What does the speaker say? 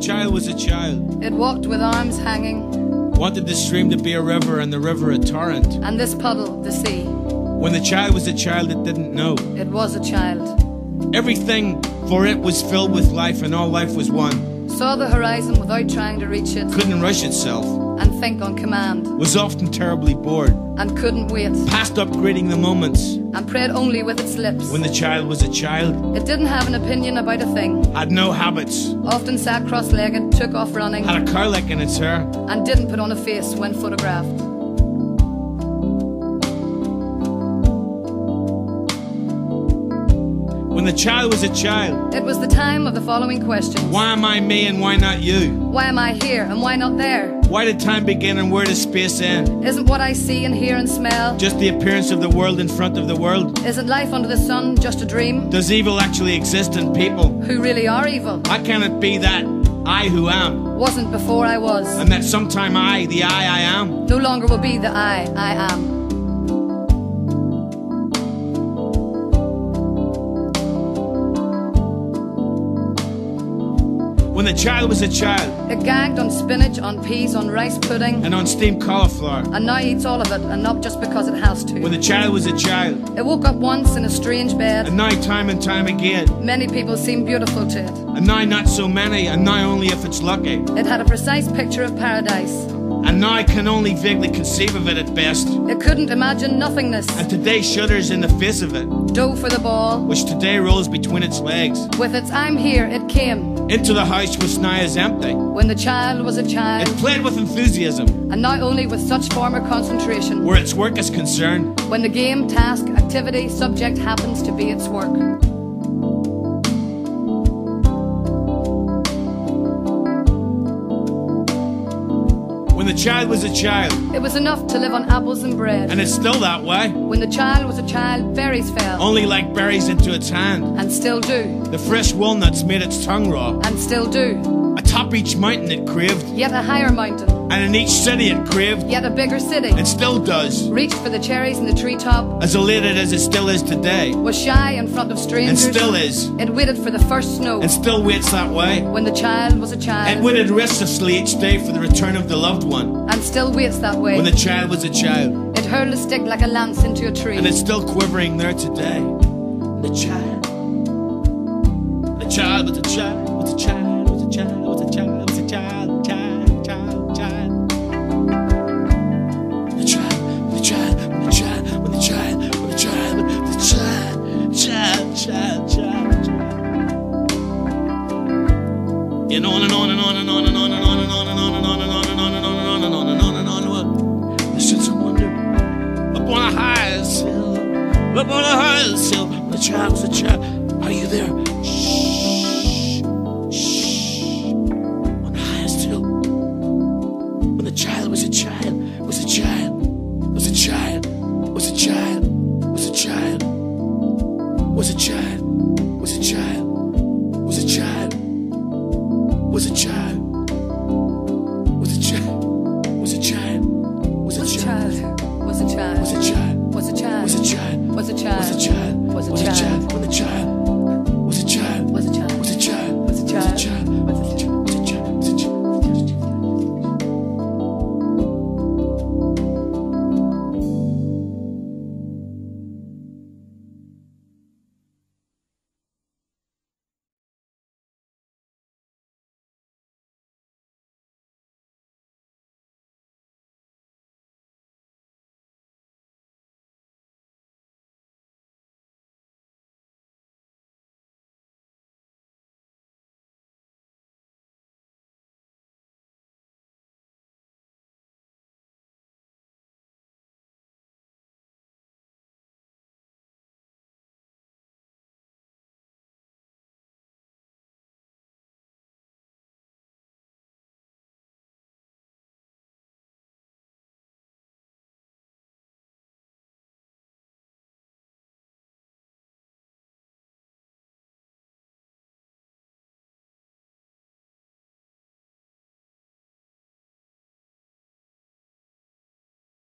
child was a child, it walked with arms hanging, wanted the stream to be a river and the river a torrent. and this puddle the sea. When the child was a child, it didn't know. It was a child. Everything for it was filled with life, and all life was one. Saw the horizon without trying to reach it, Couldn't rush itself, and think on command, was often terribly bored, and couldn't wait, past upgrading the moments. and prayed only with its lips. When the child was a child, It didn't have an opinion about a thing, had no habits, often sat cross-legged, took off running, had a cowlick in its hair, and didn't put on a face when photographed. When the child was a child, It was the time of the following questions. why am I me and why not you? Why am I here and why not there? Why did time begin and where does space end? Isn't what I see and hear and smell? Just the appearance of the world in front of the world? Isn't life under the sun just a dream? Does evil actually exist in people? Who really are evil? Why can't it be that I who am, Wasn't before I was. and that sometime I, the I am? No longer will be the I am. When the child was a child, It gagged on spinach, on peas, on rice pudding, and on steamed cauliflower. and now eats all of it, and not just because it has to. When the child was a child, It woke up once in a strange bed. and now time and time again, Many people seem beautiful to it. and now not so many, and now only if it's lucky. It had a precise picture of paradise. And now I can only vaguely conceive of it at best. It couldn't imagine nothingness. And today shudders in the face of it, Dove for the ball. which today rolls between its legs. With its I'm here, it came. Into the house which now is empty. When the child was a child, It played with enthusiasm, and now only with such former concentration. where its work is concerned. When the game, task, activity, subject happens to be its work. When the child was a child, It was enough to live on apples and bread. and it's still that way, When the child was a child, berries fell, only like berries into its hand. and still do, The fresh walnuts made its tongue raw. and still do. Atop each mountain it craved, Yet a higher mountain, and in each city it craved. yet a bigger city. It still does, Reached for the cherries in the treetop, as elated as it still is today. was shy in front of And strangers. still is, It waited for the first snow. and still waits that way. When the child was a It child, waited restlessly each day for the return of the loved one. and still waits that way. When the child was a child, It hurled a stick like a lance into a tree. and it's still quivering there today. The child was a child, was a child, was a child, was a child, was a child, was a child, child, child, child. The child, the child, the child, when the child, when the child, the child, child, child, child, child. And on and on and on and on and on and on and on and on and on and on and on and on and on and on and on and on. The sense of wonder up on a highest hill, up on a highest hill. When the child was a child, are you there? Shh, shh. On the highest hill. When the child was a child, was a child.